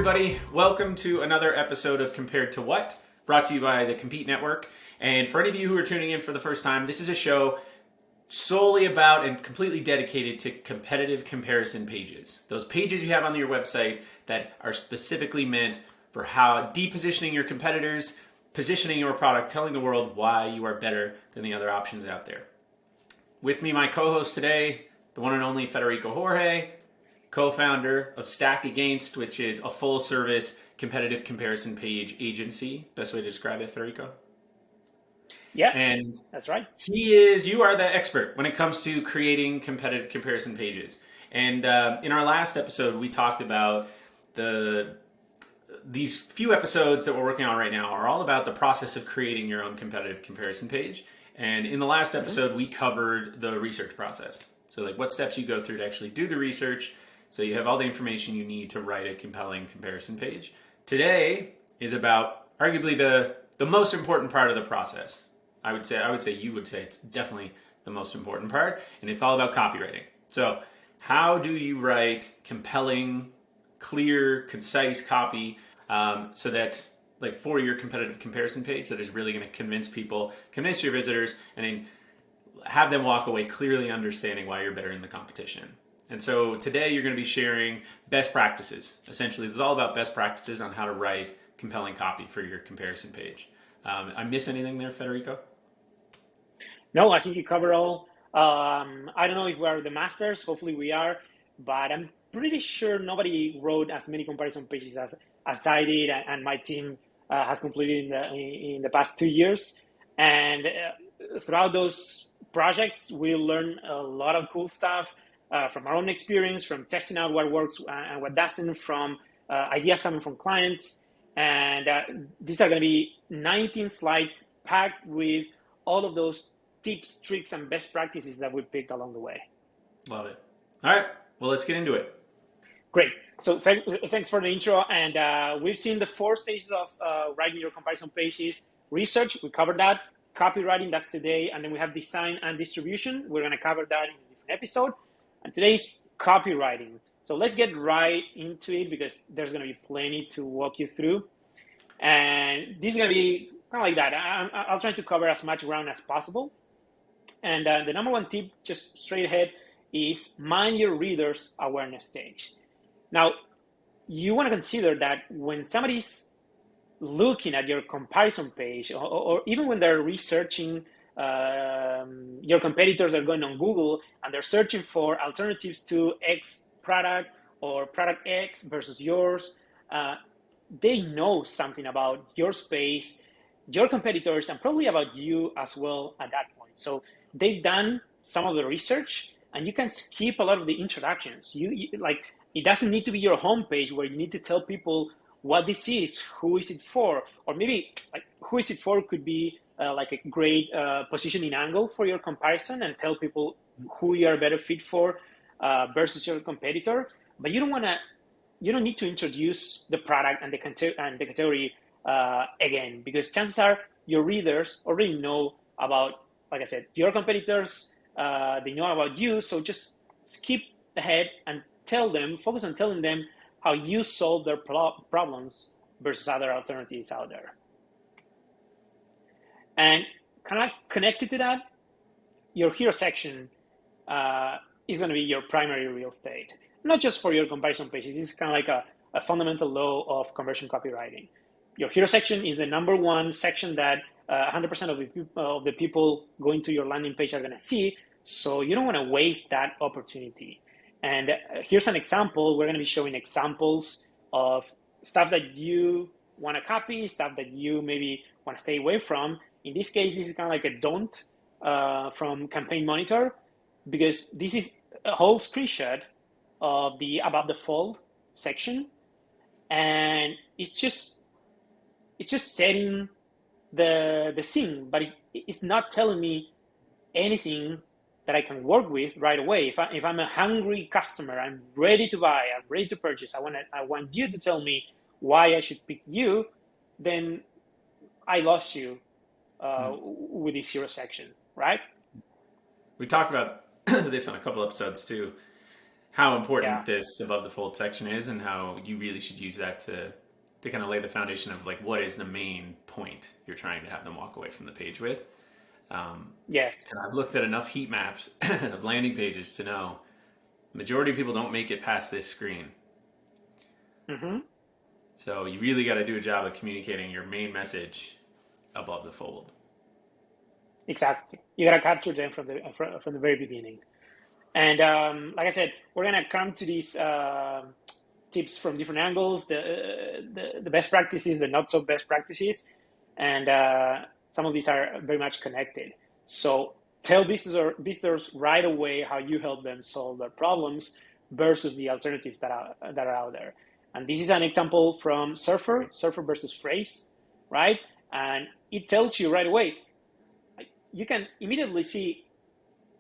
everybody. Welcome to another episode of Compared to What, brought to you by the Compete Network. And for any of you who are tuning in for the first time, this is a show solely about and completely dedicated to competitive comparison pages. Those pages you have on your website that are specifically meant for how depositioning your competitors, positioning your product, telling the world why you are better than the other options out there. With me, my co-host today, the one and only Federico Jorge, co-founder of Stack Against, which is a full-service competitive comparison page agency. Best way to describe it, Federico? Yeah, and that's right. you are the expert when it comes to creating competitive comparison pages. And in our last episode, we talked about these few episodes that we're working on right now are all about the process of creating your own competitive comparison page. And in the last episode, we covered the research process. So like what steps you go through to actually do the research, so you have all the information you need to write a compelling comparison page. Today is about arguably the most important part of the process. I would say you would say it's definitely the most important part, and it's all about copywriting. So how do you write compelling, clear, concise copy so that like for your competitive comparison page that is really going to convince your visitors, and then have them walk away clearly understanding why you're better in the competition. And so today you're going to be sharing best practices. Essentially, it's all about best practices on how to write compelling copy for your comparison page. I miss anything there, Federico? No, I think you cover all. I don't know if we are the masters. Hopefully we are, but I'm pretty sure nobody wrote as many comparison pages as I did, and my team has completed in the past 2 years. And throughout those projects, we learned a lot of cool stuff from our own experience, from testing out what works and what doesn't, from ideas coming from clients. And these are going to be 19 slides packed with all of those tips, tricks, and best practices that we picked along the way. Love it. All right, well, let's get into it. Great. So thanks for the intro. And we've seen the 4 stages of writing your comparison pages. Research, we covered that. Copywriting, that's today. And then we have design and distribution. We're going to cover that in a different episode. And today's copywriting. So let's get right into it because there's going to be plenty to walk you through. And this is going to be kind of like that. I'll try to cover as much ground as possible. And the number one tip, just straight ahead, is mind your reader's awareness stage. Now, you want to consider that when somebody's looking at your comparison page, or even when they're researching, your competitors are going on Google and they're searching for alternatives to X product or product X versus yours, they know something about your space, your competitors, and probably about you as well at that point. So they've done some of the research, and you can skip a lot of the introductions. You like, it doesn't need to be your homepage where you need to tell people what this is, who is it for, or maybe like who is it for could be like a great positioning angle for your comparison and tell people who you are better fit for versus your competitor. But you don't need to introduce the product and the category again, because chances are your readers already know about, like I said, your competitors. They know about you, so just skip ahead and focus on telling them how you solve their problems versus other alternatives out there. And kind of connected to that, your hero section is going to be your primary real estate, not just for your comparison pages. It's kind of like a fundamental law of conversion copywriting. Your hero section is the number one section that 100% of the people going to your landing page are going to see. So you don't want to waste that opportunity. And here's an example. We're going to be showing examples of stuff that you want to copy, stuff that you maybe want to stay away from. In this case, this is kind of like a don't from Campaign Monitor, because this is a whole screenshot of the Above the Fold section. And it's just setting the scene, but it's not telling me anything that I can work with right away. If I'm a hungry customer, I'm ready to buy, I'm ready to purchase, I want you to tell me why I should pick you, then I lost you with this hero section, right? We talked about this on a couple episodes too. how important Yeah. this above the fold section is and how you really should use that to kind of lay the foundation of like what is the main point you're trying to have them walk away from the page with. Yes. And I've looked at enough heat maps of landing pages to know the majority of people don't make it past this screen. Hmm. So you really got to do a job of communicating your main message above the fold. Exactly. You gotta capture them from the very beginning. And like I said, we're gonna come to these tips from different angles, the best practices, the not so best practices, and some of these are very much connected. So tell visitors right away how you help them solve their problems versus the alternatives that are out there. And this is an example from Surfer versus Phrase, right? And it tells you right away. You can immediately see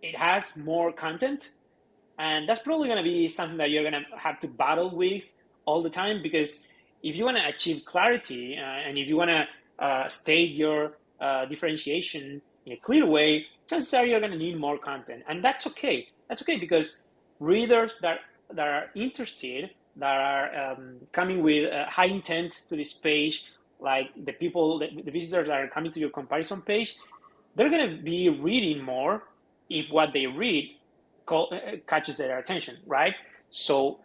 it has more content, and that's probably going to be something that you're going to have to battle with all the time, because if you want to achieve clarity and if you want to state your differentiation in a clear way, chances are you're going to need more content. And that's okay. That's okay, because readers that are interested, that are coming with high intent to this page, like the visitors that are coming to your comparison page, they're going to be reading more if what they read catches their attention, right? So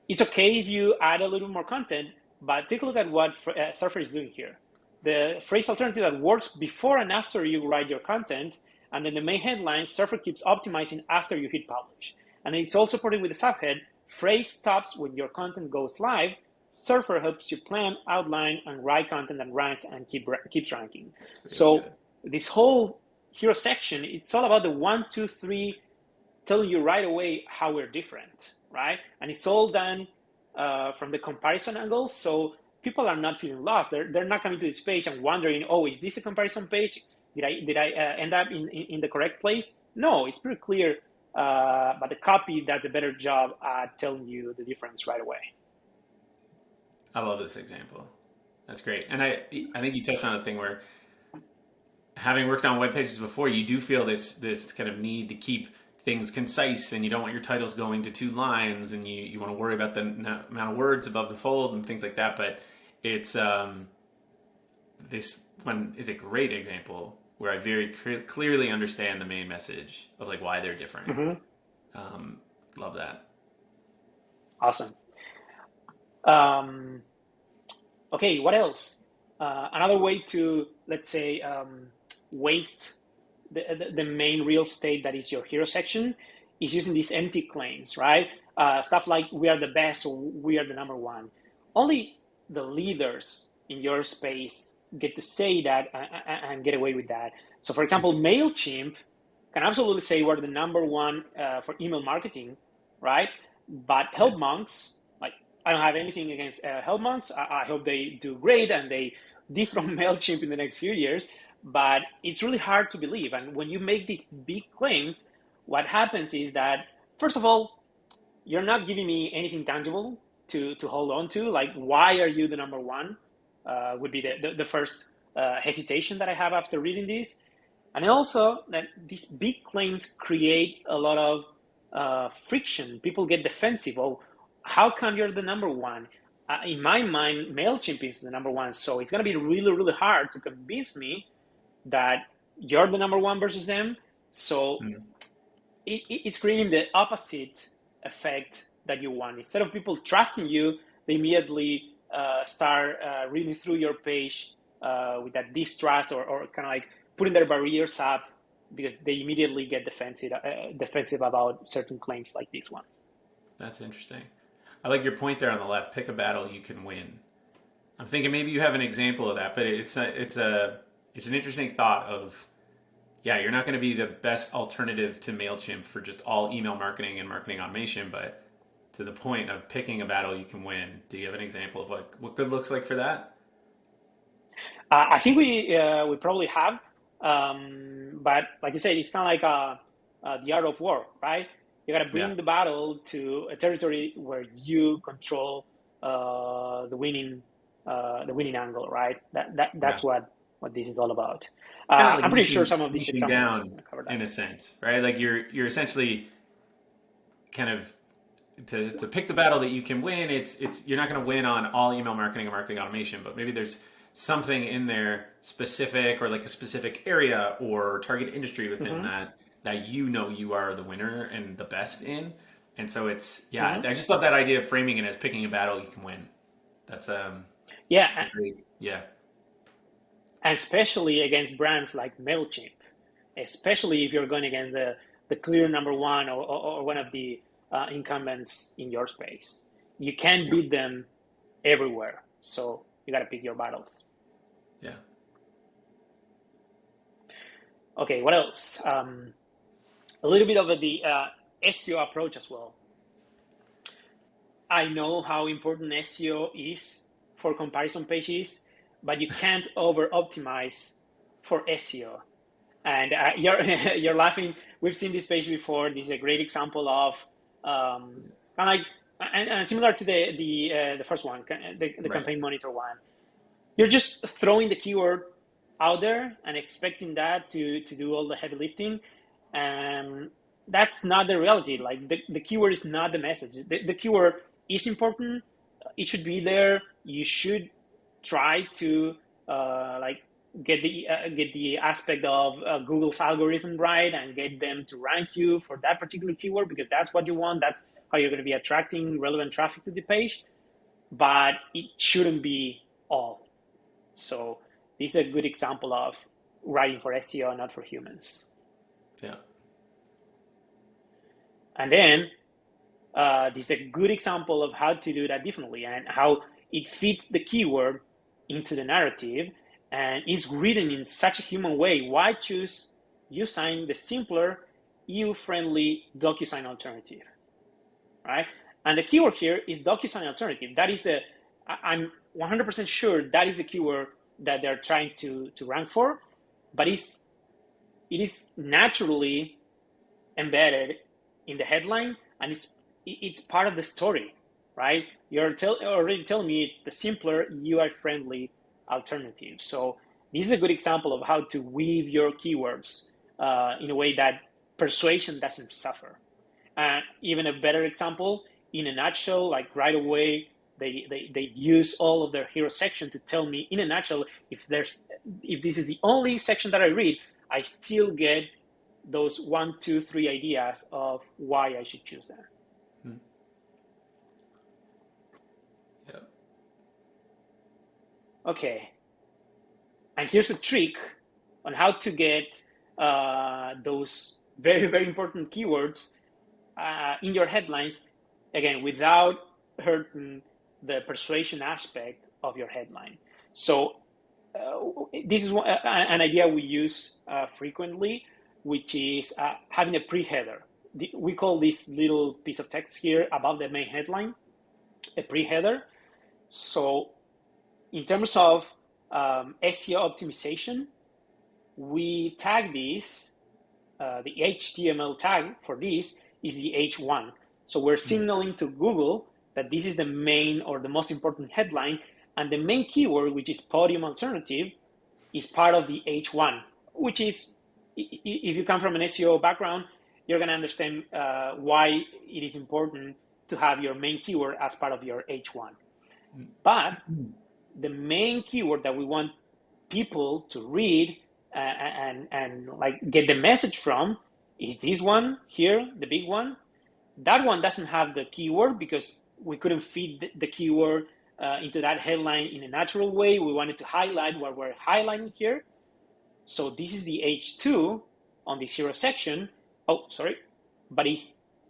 it's okay if you add a little more content, but take a look at what Surfer is doing here. The phrase alternative that works before and after you write your content, and then the main headline, Surfer keeps optimizing after you hit publish. And it's all supported with the subhead, phrase stops when your content goes live. Surfer helps you plan, outline, and write content that ranks and keeps ranking. So Good. this whole hero section, it's all about the 1, 2, 3, telling you right away how we're different, right? And it's all done from the comparison angle, so people are not feeling lost. They're not coming to this page and wondering, oh, is this a comparison page? Did I end up in the correct place? No, it's pretty clear, but the copy does a better job at telling you the difference right away. I love this example. That's great. And I think you touched on a thing where having worked on web pages before, you do feel this kind of need to keep things concise, and you don't want your titles going to 2 lines, and you want to worry about the amount of words above the fold and things like that. But it's this one is a great example where I very clearly understand the main message of like why they're different. Mm-hmm. Love that. Awesome. Okay, what else? Another way to, let's say, waste the main real estate that is your hero section is using these empty claims, right? Stuff like we are the best or we are the number one. Only the leaders in your space get to say that and get away with that. So for example, MailChimp can absolutely say we're the number one for email marketing, right? But Help Monks, like, I don't have anything against Help Monks. I hope they do great and they dethrone MailChimp in the next few years. But it's really hard to believe. And when you make these big claims, what happens is that, first of all, you're not giving me anything tangible to hold on to. Like, why are you the number one? Would be the first hesitation that I have after reading this. And also that these big claims create a lot of friction. People get defensive. Oh, how come you're the number one? In my mind, MailChimp is the number one. So it's going to be really, really hard to convince me that you're the number one versus them. So it's creating the opposite effect that you want. Instead of people trusting you, they immediately start reading through your page with that distrust or kind of like putting their barriers up because they immediately get defensive about certain claims like this one. That's interesting. I like your point there on the left. Pick a battle you can win. I'm thinking maybe you have an example of that, but it's an interesting thought of, yeah, you're not going to be the best alternative to MailChimp for just all email marketing and marketing automation, but to the point of picking a battle you can win. Do you have an example of what good looks like for that? I think we probably have, but like you said, it's kind of like the art of war, right? You got to bring the battle to a territory where you control the winning angle, right? That's what this is all about. Like I'm pretty sure some of these niching examples down cover that. in a sense, right? Like you're essentially kind of to pick the battle that you can win, it's you're not going to win on all email marketing and marketing automation, but maybe there's something in there specific, or like a specific area or target industry within that you are the winner and the best in. And so it's I just love that idea of framing it as picking a battle you can win. That's Yeah, great. Yeah. and especially against brands like MailChimp, especially if you're going against the clear number one, or one of the incumbents in your space. You can't beat them everywhere. So you got to pick your battles. Yeah. Okay, what else? A little bit of the SEO approach as well. I know how important SEO is for comparison pages, but you can't over optimize for SEO. And you're laughing. We've seen this page before. This is a great example of kind of like, and similar to the first one, the Campaign Monitor one. You're just throwing the keyword out there and expecting that to do all the heavy lifting. And that's not the reality. Like the keyword is not the message. The keyword is important. It should be there. You should try to get the aspect of Google's algorithm right, and get them to rank you for that particular keyword, because that's what you want. That's how you're going to be attracting relevant traffic to the page. But it shouldn't be all. So this is a good example of writing for SEO, not for humans. Yeah. And then this is a good example of how to do that differently, and how it fits the keyword into the narrative and is written in such a human way. Why choose Usign, the simpler, EU-friendly DocuSign alternative, right? And the keyword here is DocuSign alternative. That is I'm 100% sure that is the keyword that they're trying to rank for, but it is naturally embedded in the headline, and it's part of the story, right? You're already telling me it's the simpler, UI-friendly alternative. So this is a good example of how to weave your keywords in a way that persuasion doesn't suffer. And even a better example, in a nutshell, like right away, they use all of their hero section to tell me in a nutshell, if this is the only section that I read, I still get those 1, 2, 3 ideas of why I should choose that. Yep. Okay. And here's a trick on how to get those very, very important keywords in your headlines, again, without hurting the persuasion aspect of your headline. So this is an idea we use frequently, which is having a pre-header. We call this little piece of text here above the main headline a pre-header. So in terms of SEO optimization, we tag this, the HTML tag for this is the H1. So we're signaling to Google that this is the main or the most important headline, and the main keyword, which is podium alternative, is part of the H1, which is, if you come from an SEO background, you're going to understand why it is important to have your main keyword as part of your H1. But the main keyword that we want people to read and like get the message from is this one here, the big one. That one doesn't have the keyword because we couldn't feed the keyword into that headline in a natural way. We wanted to highlight what we're highlighting here. So this is the H2 on the zero section. Oh, sorry. But it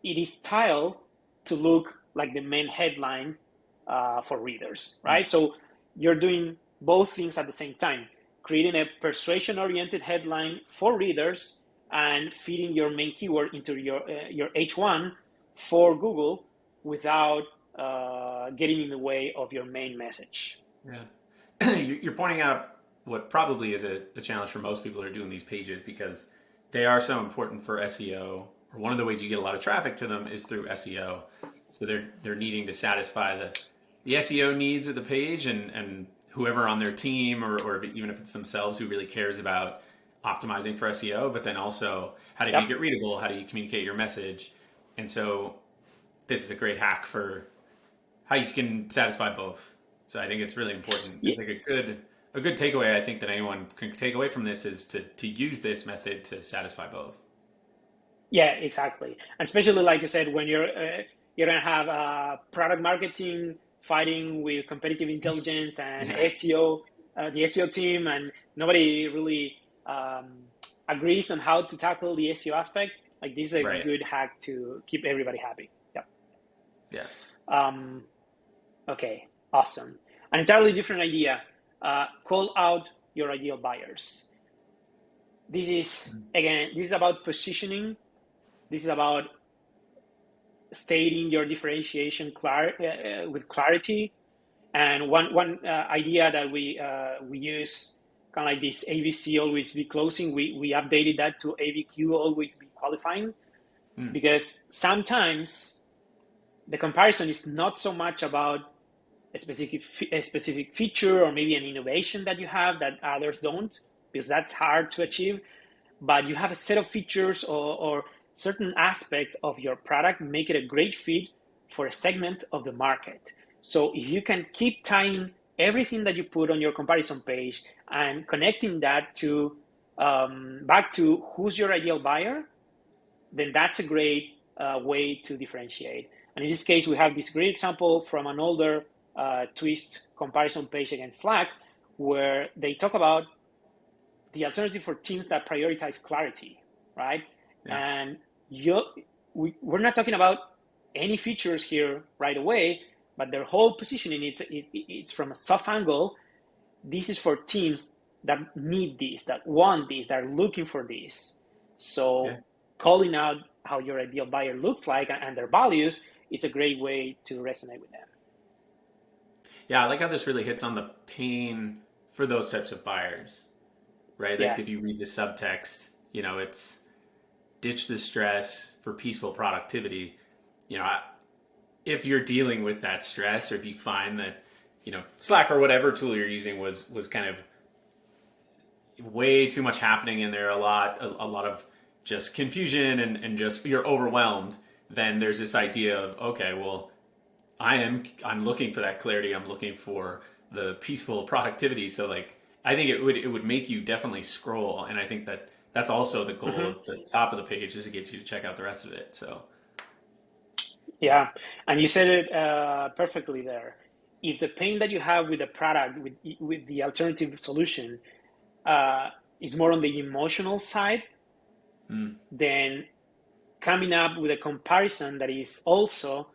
is styled to look like the main headline for readers, right? So you're doing both things at the same time, creating a persuasion-oriented headline for readers and feeding your main keyword into your H1 for Google without getting in the way of your main message. Yeah. You're pointing out what probably is a challenge for most people who are doing these pages, because they are so important for SEO, or one of the ways you get a lot of traffic to them is through SEO. So they're needing to satisfy the SEO needs of the page, and whoever on their team, or even if it's themselves who really cares about optimizing for SEO, but then also how do you make it readable? How do you communicate your message? And so this is a great hack for how you can satisfy both. So I think it's really important. Yeah, It's like a good takeaway I think that anyone can take away from this is to use this method to satisfy both. yeah, exactly. And especially like you said, when you're gonna have product marketing fighting with competitive intelligence and Yeah. SEO, the SEO team, and nobody really agrees on how to tackle the SEO aspect. Like this is a Right. good hack to keep everybody happy. Yeah. Yeah. Um, okay. Awesome. An entirely different idea. Call out your ideal buyers. This is again. This is about positioning. This is about stating your differentiation with clarity. And one idea that we use, kind of like this AVC always be closing, we updated that to AVQ always be qualifying, Mm. because sometimes the comparison is not so much about a specific feature or maybe an innovation that you have that others don't, because that's hard to achieve, but you have a set of features or certain aspects of your product make it a great fit for a segment of the market. So if you can keep tying everything that you put on your comparison page and connecting that to back to who's your ideal buyer, then that's a great way to differentiate. And in this case, we have this great example from an older Twist comparison page against Slack, where they talk about the alternative for teams that prioritize clarity, right? Yeah. And we're not talking about any features here right away, but their whole positioning, it's from a soft angle. This is for teams that need this, that want this, that are looking for this. So Yeah. calling out how your ideal buyer looks like and their values is a great way to resonate with them. Yeah, I like how this really hits on the pain for those types of buyers, right? Like if you Yes. read the subtext, it's ditch the stress for peaceful productivity. If you're dealing with that stress, or if you find that, Slack or whatever tool you're using was kind of way too much happening and there are a lot of just confusion and just you're overwhelmed, then there's this idea of, okay, well, I'm looking for that clarity. I'm looking for the peaceful productivity. So like I think it would make you definitely scroll, and I think that's also the goal Mm-hmm. of the top of the page, is to get you to check out the rest of it. So Yeah, and you said it perfectly there. If the pain that you have with the product, with the alternative solution, uh, is more on the emotional side, mm, then coming up with a comparison that is also,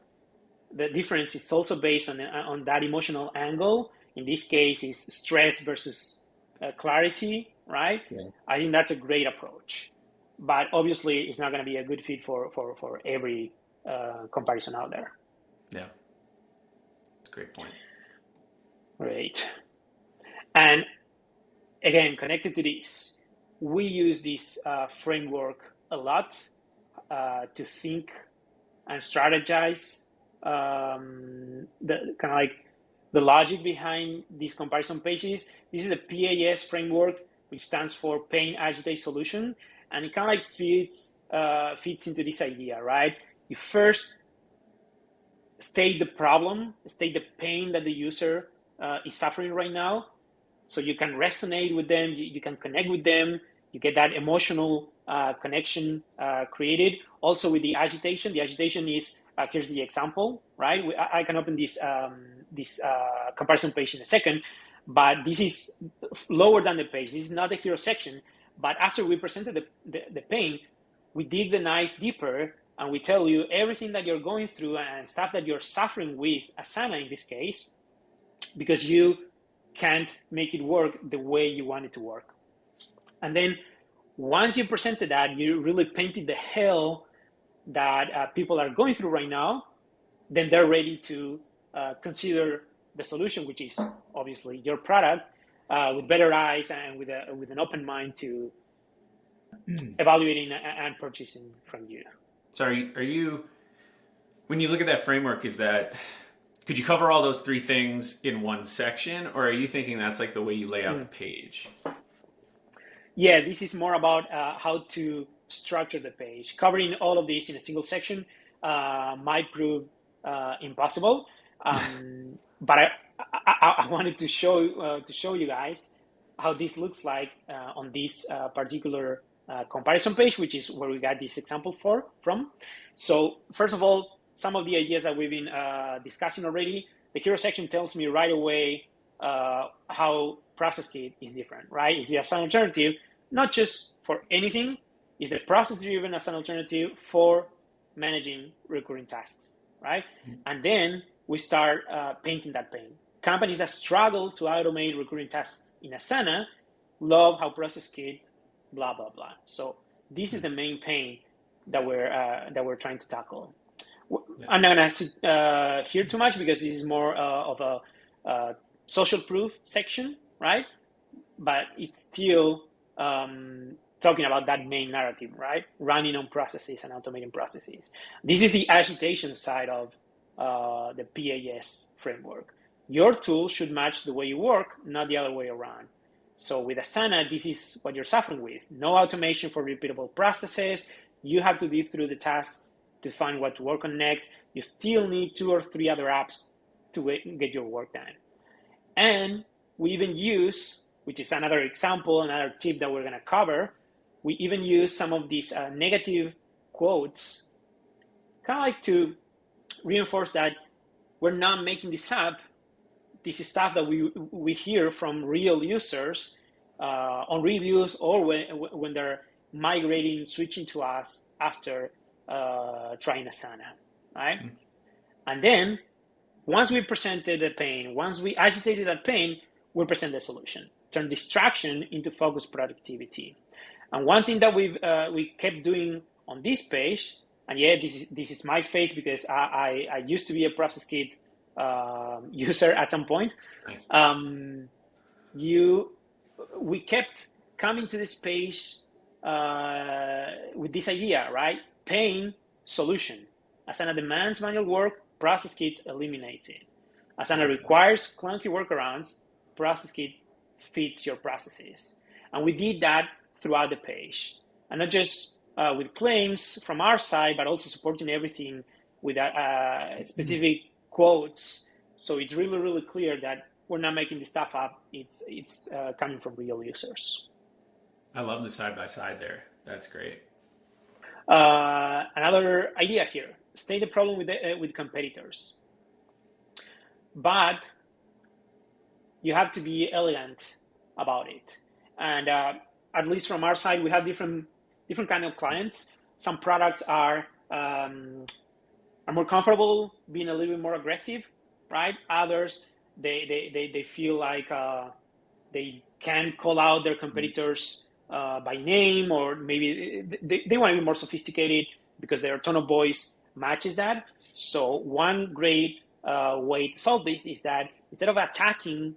the difference is also based on that emotional angle. In this case, is stress versus clarity, right? yeah, I think that's a great approach, but obviously, it's not going to be a good fit for every comparison out there. yeah, it's a great point. Great. And again, connected to this, we use this framework a lot to think and strategize the kind of like the logic behind these comparison pages. This is a PAS framework, which stands for Pain, Agitate, Solution, and it kind of like fits into this idea, right? You first state the problem, state the pain that the user is suffering right now, so you can resonate with them, you can connect with them, you get that emotional connection created. Also with the agitation is, here's the example, right? I can open this comparison page in a second, but this is lower than the page. This is not the hero section, but after we presented the pain, we dig the knife deeper and we tell you everything that you're going through and stuff that you're suffering with, Asana in this case, because you can't make it work the way you want it to work. And then once you presented that, you really painted the hell that people are going through right now, then they're ready to consider the solution, which is obviously your product, with better eyes and with an open mind to evaluating and purchasing from you. So are you when you look at that framework, could you cover all those three things in one section, or are you thinking that's like the way you lay out the page? Yeah, this is more about how to structure the page. Covering all of this in a single section might prove impossible. But I wanted to show you guys how this looks like on this particular comparison page, which is where we got this example from. So first of all, some of the ideas that we've been discussing already, the hero section tells me right away how Process Kit is different, right? It's as an alternative, not just for anything, it's the process-driven as an alternative for managing recurring tasks, right? Mm-hmm. And then we start painting that pain. Companies that struggle to automate recurring tasks in Asana love how Process Kit, blah, blah, blah. So this is the main pain that we're trying to tackle. I'm not going to hear too much because this is more of a social proof section, right? But it's still talking about that main narrative, right? Running on processes and automating processes. This is the agitation side of the PAS framework. Your tool should match the way you work, not the other way around. So with Asana, this is what you're suffering with. No automation for repeatable processes. You have to dig through the tasks to find what to work on next. You still need 2 or 3 other apps to get your work done. And we even use, which is another example, another tip that we're going to cover, we even use some of these negative quotes, kind of like to reinforce that we're not making this up. This is stuff that we hear from real users on reviews or when they're migrating, switching to us after trying Asana, right? Mm-hmm. And then once we presented the pain, once we agitated that pain, we present the solution. Turn distraction into focused productivity. And one thing that we kept doing on this page, and yeah, this is my face because I used to be a Process Kit user at some point. Nice. We kept coming to this page with this idea, right? Pain, solution. Asana demands manual work, Process Kit eliminates it. Asana requires clunky workarounds, Process Kit fits your processes. And we did that throughout the page. And not just with claims from our side, but also supporting everything with specific quotes. So it's really, really clear that we're not making this stuff up. It's coming from real users. I love the side-by-side there. That's great. Another idea here, state the problem with competitors. But you have to be elegant about it. And at least from our side, we have different kind of clients. Some products are more comfortable being a little bit more aggressive, right? Others, they feel like they can call out their competitors by name, or maybe they want to be more sophisticated because their tone of voice matches that. So one great way to solve this is that instead of attacking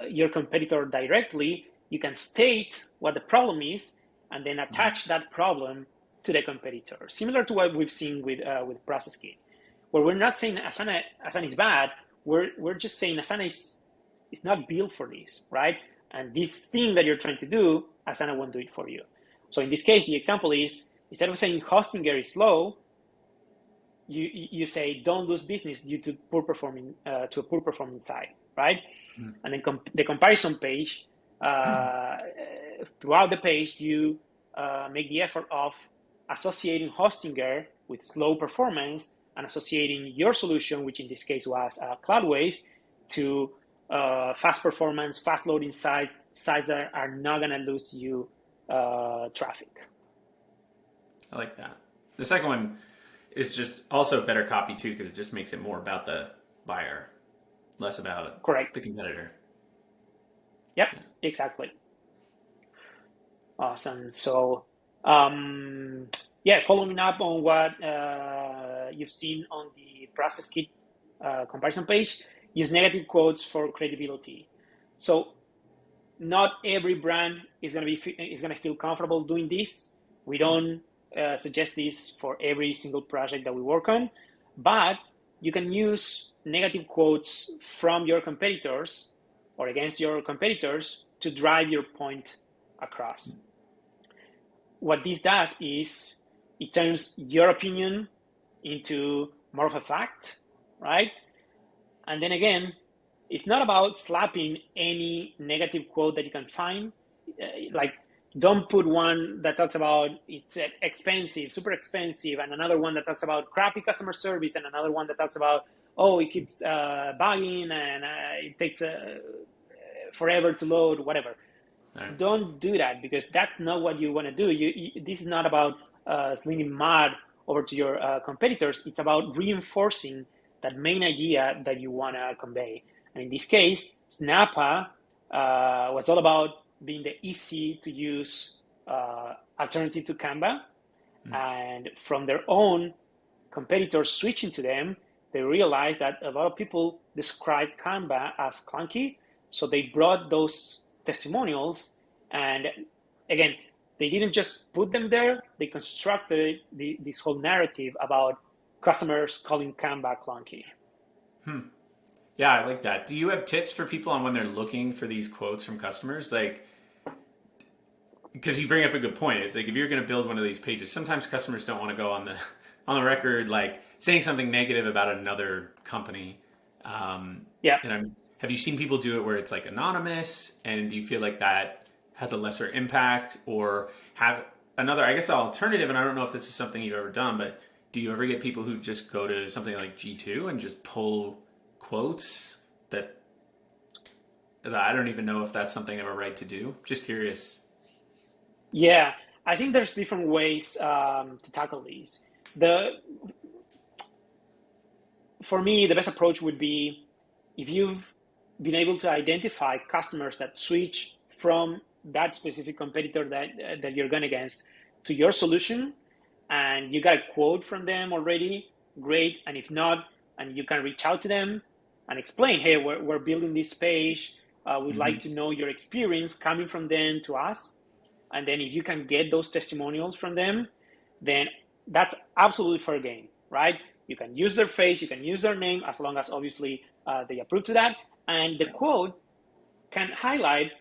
your competitor directly, you can state what the problem is and then attach that problem to the competitor. Similar to what we've seen with Process Kit, where we're not saying Asana is bad. We're just saying Asana is not built for this, right? And this thing that you're trying to do, Asana won't do it for you. So in this case, the example is, instead of saying Hostinger is slow, you say don't lose business due to a poor performing site, right? Mm-hmm. And then the comparison page, throughout the page, you make the effort of associating Hostinger with slow performance and associating your solution, which in this case was Cloudways, to fast performance, fast loading sites that are not going to lose you traffic. I like that. The second one is just also better copy too, because it just makes it more about the buyer, less about the competitor. Yep, yeah. Exactly. Awesome. So, following up on what you've seen on the Process Kit comparison page, use negative quotes for credibility. So, not every brand is going to feel comfortable doing this. We don't suggest this for every single project that we work on, but you can use negative quotes from your competitors or against your competitors to drive your point across. What this does is it turns your opinion into more of a fact, right? And then again, it's not about slapping any negative quote that you can find. Like, don't put one that talks about it's expensive, super expensive, and another one that talks about crappy customer service, and another one that talks about, oh, it keeps bugging and it takes forever to load, whatever. Right. Don't do that, because that's not what you want to do. This is not about slinging mud over to your competitors. It's about reinforcing that main idea that you want to convey. And in this case, Snappa was all about being the easy to use alternative to Canva. And from their own competitors switching to them, they realized that a lot of people describe Canva as clunky. So they brought those testimonials, and again, they didn't just put them there, they constructed this whole narrative about customers calling Canva clunky. Yeah, I like that. Do you have tips for people on when they're looking for these quotes from customers? Like, because you bring up a good point. It's like if you're going to build one of these pages, sometimes customers don't want to go on the record like saying something negative about another company. Yeah. And have you seen people do it where it's like anonymous, and do you feel like that has a lesser impact, or have another, I guess, alternative? And I don't know if this is something you've ever done, but do you ever get people who just go to something like G2 and just pull quotes that I don't even know if that's something I have a right to do? Just curious. Yeah, I think there's different ways to tackle these. For me, the best approach would be, if you've been able to identify customers that switch from that specific competitor that you're going against to your solution, and you got a quote from them already, great. And if not, and you can reach out to them and explain, hey, we're building this page. We'd like to know your experience coming from them to us. And then if you can get those testimonials from them, then that's absolutely fair game, right? You can use their face, you can use their name, as long as obviously they approve to that. And the quote can highlight,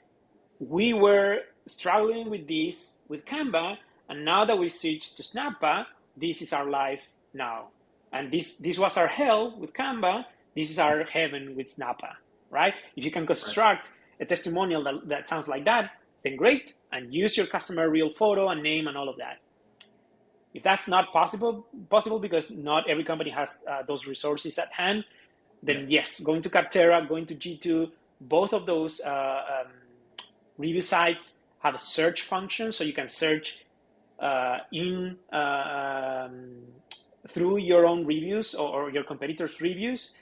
we were struggling with this with Canva, and now that we switched to Snappa, this is our life now. And this was our hell with Canva, this is our heaven with Snappa, right? If you can construct a testimonial that sounds like that, then great, and use your customer real photo and name and all of that. If that's not possible because not every company has those resources at hand, then yes, going to Capterra, going to G2, both of those review sites have a search function, so you can search through your own reviews or your competitors' reviews,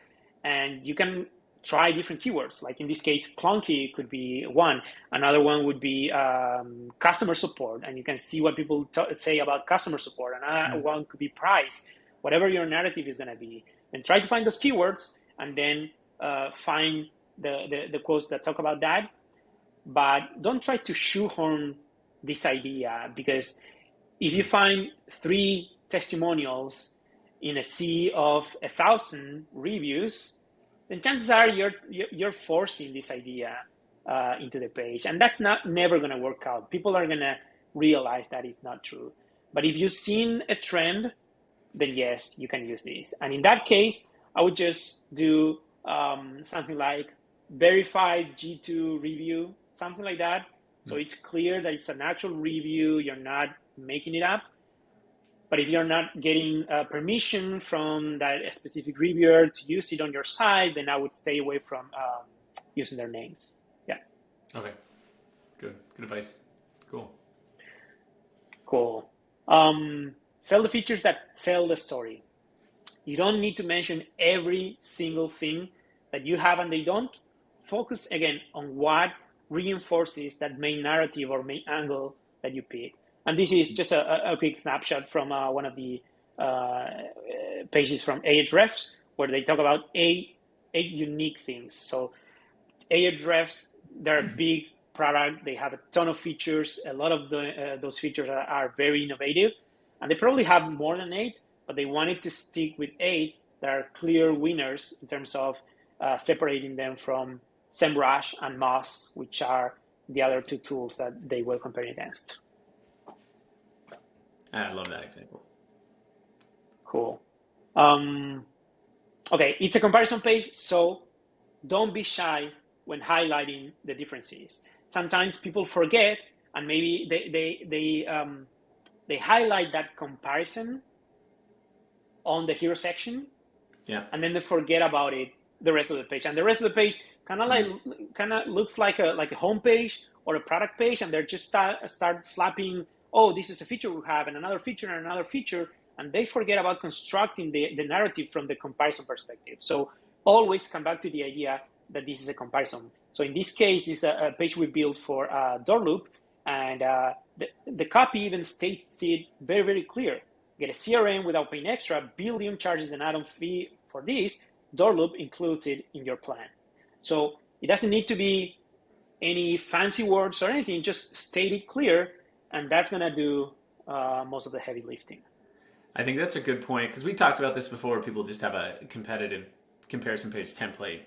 and you can try different keywords. Like in this case, clunky could be one. Another one would be customer support, and you can see what people say about customer support. Another one could be price, whatever your narrative is going to be. And try to find those keywords, and then find the quotes that talk about that. But don't try to shoehorn this idea, because if you find 3 testimonials in a sea of 1,000 reviews, then chances are you're forcing this idea into the page, and that's never going to work out. People are going to realize that it's not true. But if you've seen a trend, then yes, you can use this. And in that case, I would just do something like verified G2 review, something like that. So it's clear that it's an actual review, you're not making it up. But if you're not getting permission from that specific reviewer to use it on your site, then I would stay away from using their names. Yeah. Okay. Good advice. Cool. Sell the features that sell the story. You don't need to mention every single thing that you have and they don't. Focus again on what reinforces that main narrative or main angle that you pick. And this is just a quick snapshot from one of the pages from Ahrefs, where they talk about eight unique things. So Ahrefs, they're a big product. They have a ton of features. A lot of those features are very innovative. And they probably have more than 8, but they wanted to stick with 8 that are clear winners in terms of separating them from SEMrush and Moz, which are the other 2 tools that they were comparing against. I love that example. Cool. Okay, it's a comparison page, so don't be shy when highlighting the differences. Sometimes people forget, and maybe they highlight that comparison on the hero section, and then they forget about it the rest of the page. And the rest of the page kind of looks like a home page or a product page, and they're just start slapping, oh, this is a feature we have, and another feature, and another feature, and they forget about constructing the narrative from the comparison perspective. So always come back to the idea that this is a comparison. So in this case, this is a page we built for Doorloop, and the copy even states it very, very clear. Get a CRM without paying extra. Buildium charges an add-on fee for this. Doorloop includes it in your plan. So it doesn't need to be any fancy words or anything. Just state it clear, and that's going to do most of the heavy lifting. I think that's a good point, because we talked about this before. People just have a competitive comparison page template,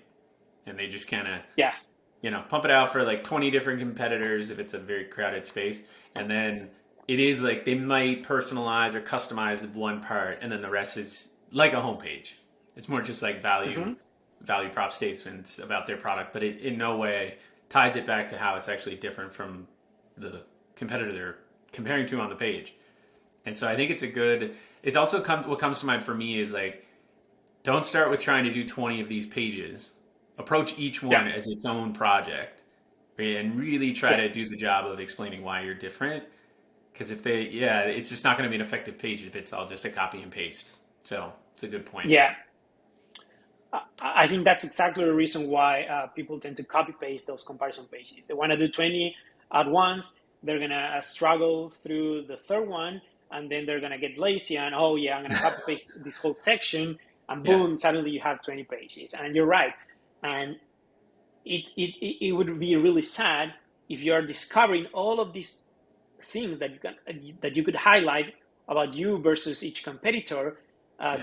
and they just kind of pump it out for like 20 different competitors if it's a very crowded space, and then it is like they might personalize or customize one part, and then the rest is like a homepage. It's more just like value prop statements about their product, but it in no way ties it back to how it's actually different from the competitor they're comparing to on the page. And so I think it's a good. It also what comes to mind for me is like, don't start with trying to do 20 of these pages. Approach each one as its own project, and really try to do the job of explaining why you're different. Because it's just not going to be an effective page if it's all just a copy and paste. So it's a good point. Yeah. I think that's exactly the reason why people tend to copy paste those comparison pages. They want to do 20 at once. They're going to struggle through the third one, and then they're going to get lazy and, I'm going to copy paste this whole section, and boom, suddenly you have 20 pages. And you're right. And it would be really sad if you're discovering all of these things that you could highlight about you versus each competitor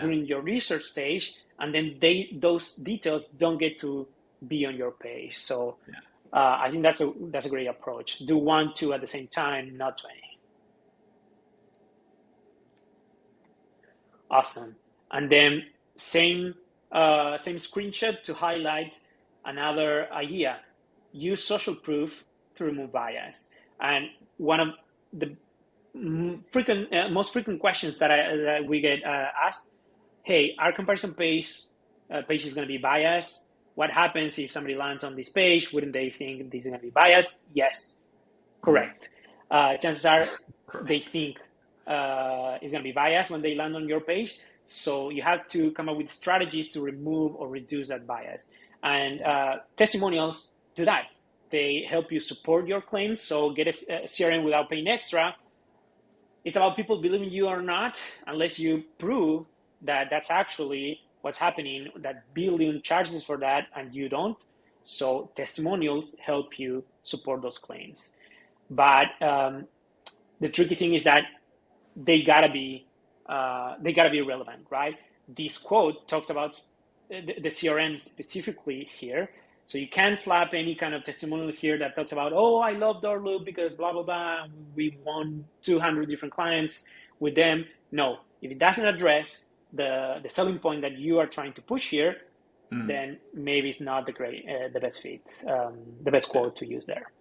during your research stage, and then those details don't get to be on your page. So I think that's a great approach. Do 1, 2 at the same time, not 20. Awesome. And then same screenshot to highlight another idea. Use social proof to remove bias. And one of the most frequent questions that we get asked, hey, our comparison page is going to be biased. What happens if somebody lands on this page? Wouldn't they think this is going to be biased? Yes, correct. Chances are they think it's going to be biased when they land on your page. So you have to come up with strategies to remove or reduce that bias. And testimonials do that. They help you support your claims. So get a CRM without paying extra. It's about people believing you or not, unless you prove that that's actually what's happening, that Buildium charges for that and you don't. So testimonials help you support those claims. But the tricky thing is that they gotta be relevant, right? This quote talks about the CRM specifically here. So you can't slap any kind of testimonial here that talks about, oh, I love Doorloop because blah, blah, blah. We won 200 different clients with them. No, if it doesn't address the selling point that you are trying to push here, then maybe it's not the best fit, the best quote to use there.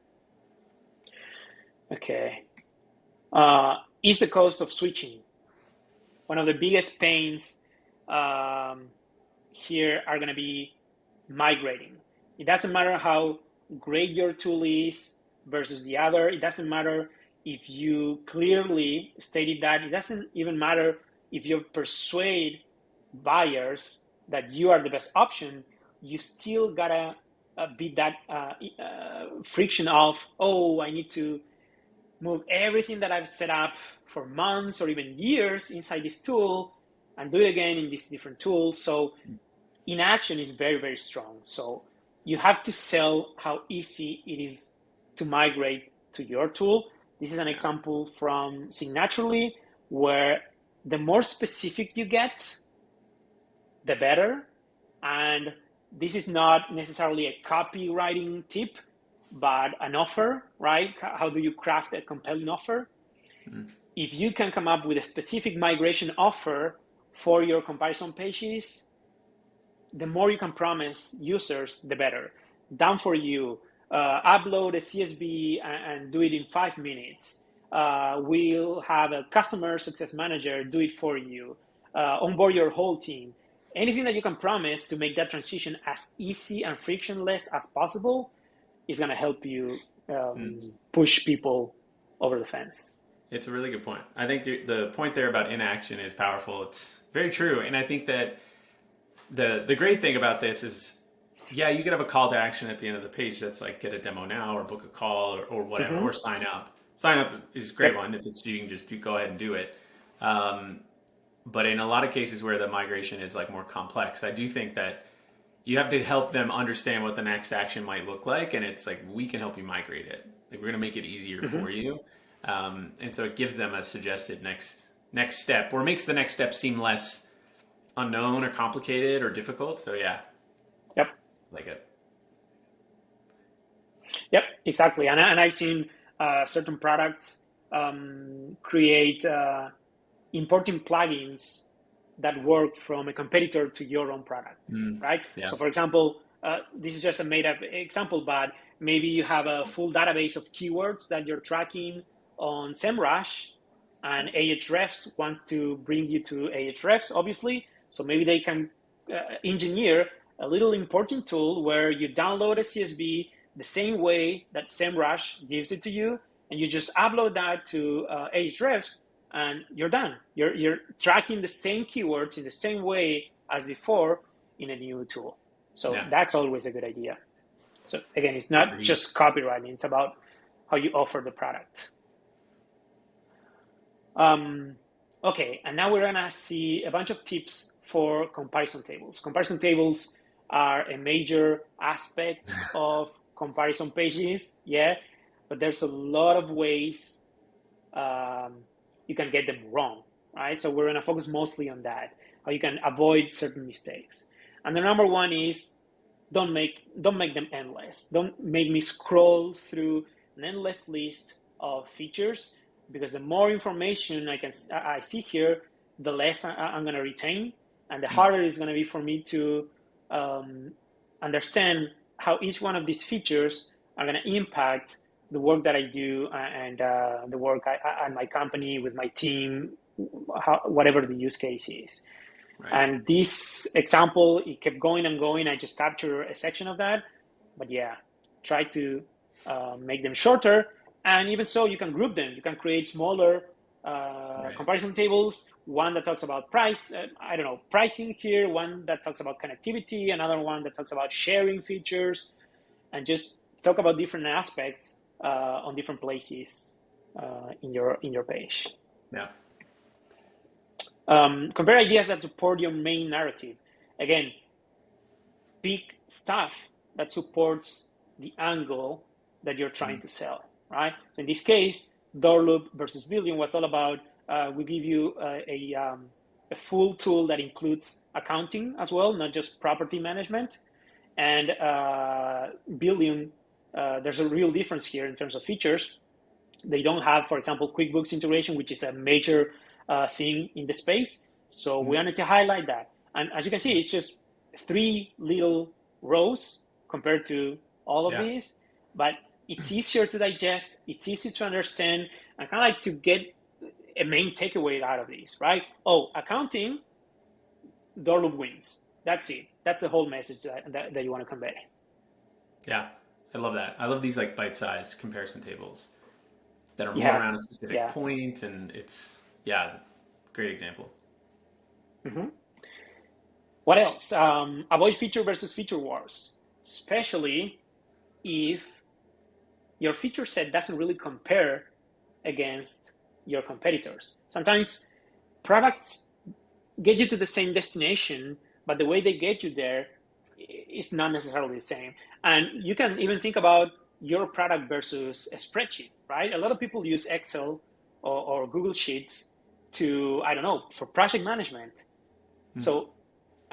Okay. Is the cost of switching. One of the biggest pains here are going to be migrating. It doesn't matter how great your tool is versus the other. It doesn't matter if you clearly stated that. It doesn't even matter if you persuade buyers that you are the best option. You still gotta beat that friction of, oh, I need to move everything that I've set up for months or even years inside this tool and do it again in this different tool. So inaction is very, very strong. So you have to sell how easy it is to migrate to your tool. This is an example from Signaturally, where the more specific you get, the better. And this is not necessarily a copywriting tip, but an offer, right? How do you craft a compelling offer? If you can come up with a specific migration offer for your comparison pages, the more you can promise users, the better. Done for you. Upload a CSV and do it in 5 minutes. We'll have a customer success manager do it for you. Onboard your whole team. Anything that you can promise to make that transition as easy and frictionless as possible is going to help you push people over the fence. It's a really good point. I think the point there about inaction is powerful. It's very true. And I think that the great thing about this is, yeah, you could have a call to action at the end of the page that's like get a demo now or book a call or whatever, or sign up. Sign up is a great one if it's you can just go ahead and do it. But in a lot of cases where the migration is like more complex, I do think that you have to help them understand what the next action might look like, and it's like we can help you migrate it. Like we're going to make it easier for you, and so it gives them a suggested next step, or makes the next step seem less unknown or complicated or difficult. So yeah, yep, like it. Yep, exactly. And I've seen certain products create importing plugins that work from a competitor to your own product, right? Yeah. So for example, this is just a made up example, but maybe you have a full database of keywords that you're tracking on SEMrush, and Ahrefs wants to bring you to Ahrefs, obviously. So maybe they can engineer a little importing tool where you download a CSV the same way that SEMrush gives it to you, and you just upload that to Ahrefs, and you're done. You're tracking the same keywords in the same way as before in a new tool. So that's always a good idea. So again, it's not just copywriting, it's about how you offer the product. Okay, and now we're gonna see a bunch of tips for comparison tables. Comparison tables are a major aspect of comparison pages, but there's a lot of ways you can get them wrong, right? So we're gonna focus mostly on that, how you can avoid certain mistakes. And the number one is don't make them endless. Don't make me scroll through an endless list of features, because the more information I see here, the less I'm gonna retain, and the harder it's gonna be for me to understand how each one of these features are gonna impact the work that I do and the work at my company, with my team, whatever the use case is. Right. And this example, it kept going and going. I just captured a section of that. But try to make them shorter. And even so, you can group them. You can create smaller comparison tables. One that talks about pricing here. One that talks about connectivity. Another one that talks about sharing features. And just talk about different aspects on different places in your page. Yeah. Compare ideas that support your main narrative. Again, pick stuff that supports the angle that you're trying to sell, right? So in this case, Doorloop versus Buildium was all about, we give you a full tool that includes accounting as well, not just property management. And Buildium, there's a real difference here in terms of features. They don't have, for example, QuickBooks integration, which is a major thing in the space. So we wanted to highlight that. And as you can see, it's just 3 little rows compared to all of these, but it's easier to digest, it's easy to understand, and kind of like to get a main takeaway out of these, right? Oh, accounting, Doorloop wins. That's it. That's the whole message that you want to convey. Yeah, I love that. I love these like bite-sized comparison tables that are more around a specific point, and it's great example. What else? Avoid feature versus feature wars, especially if your feature set doesn't really compare against your competitors. Sometimes products get you to the same destination, but the way they get you there is not necessarily the same. And you can even think about your product versus a spreadsheet, right? A lot of people use Excel or Google Sheets for project management. So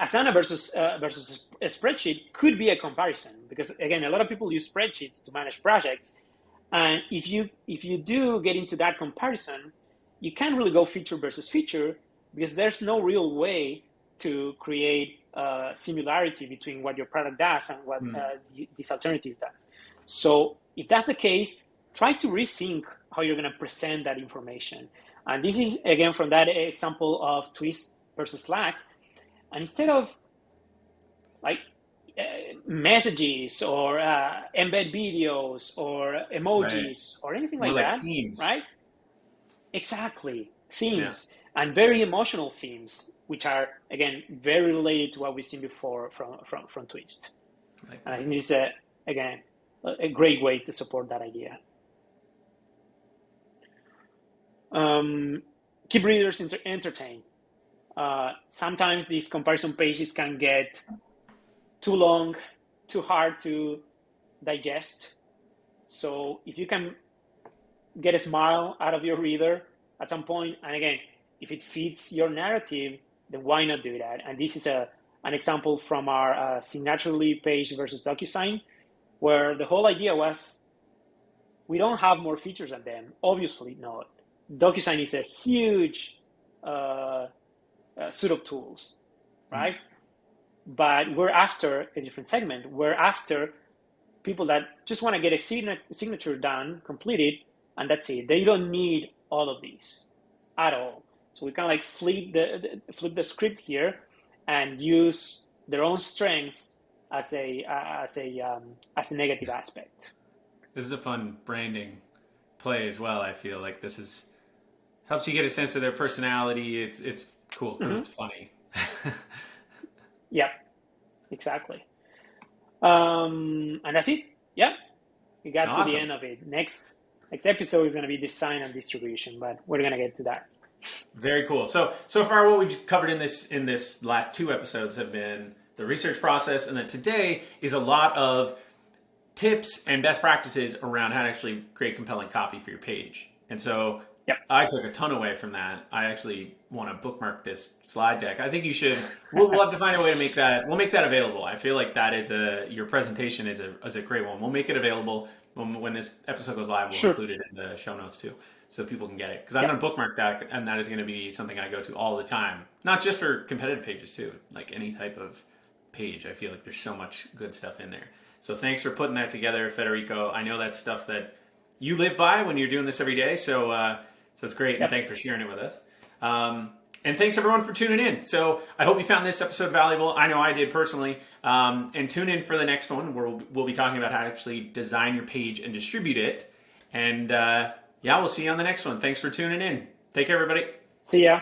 Asana versus a spreadsheet could be a comparison, because again, a lot of people use spreadsheets to manage projects. And if you do get into that comparison, you can't really go feature versus feature, because there's no real way to create similarity between what your product does and what this alternative does. So if that's the case, try to rethink how you're going to present that information. And this is, again, from that example of Twist versus Slack. And instead of like messages or embed videos or emojis or anything like that, themes. right? Exactly, themes, and very emotional themes, which are, again, very related to what we've seen before from Twist. And I think this is, again, a great way to support that idea. Keep readers entertained. Sometimes these comparison pages can get too long, too hard to digest. So if you can get a smile out of your reader at some point, and again, if it fits your narrative, then why not do that? And this is an example from our Signaturely page versus DocuSign, where the whole idea was, we don't have more features than them. Obviously not. DocuSign is a huge suite of tools, right? But we're after a different segment. We're after people that just want to get a signature done, completed, and that's it. They don't need all of these at all. So we kind of like flip the script here and use their own strengths as a negative aspect. This is a fun branding play as well. I feel like this helps you get a sense of their personality. It's cool because it's funny. Yeah, exactly. And that's it. Yeah, we got to the end of it. Next episode is going to be design and distribution, but we're going to get to that. Very cool. So far, what we've covered in this last 2 episodes have been the research process, and then today is a lot of tips and best practices around how to actually create compelling copy for your page. And so I took a ton away from that. I actually want to bookmark this slide deck. I think you should. We'll have to find a way to make that. We'll make that available. I feel like that is your presentation is a great one. We'll make it available when this episode goes live. We'll include it in the show notes too, so people can get it. Because I'm going to bookmark that, and that is going to be something I go to all the time. Not just for competitive pages too, like any type of page. I feel like there's so much good stuff in there. So thanks for putting that together, Federico. I know that's stuff that you live by when you're doing this every day. So it's great, and thanks for sharing it with us. And thanks everyone for tuning in. So I hope you found this episode valuable. I know I did personally. And tune in for the next one where we'll be talking about how to actually design your page and distribute it. And we'll see you on the next one. Thanks for tuning in. Take care, everybody. See ya.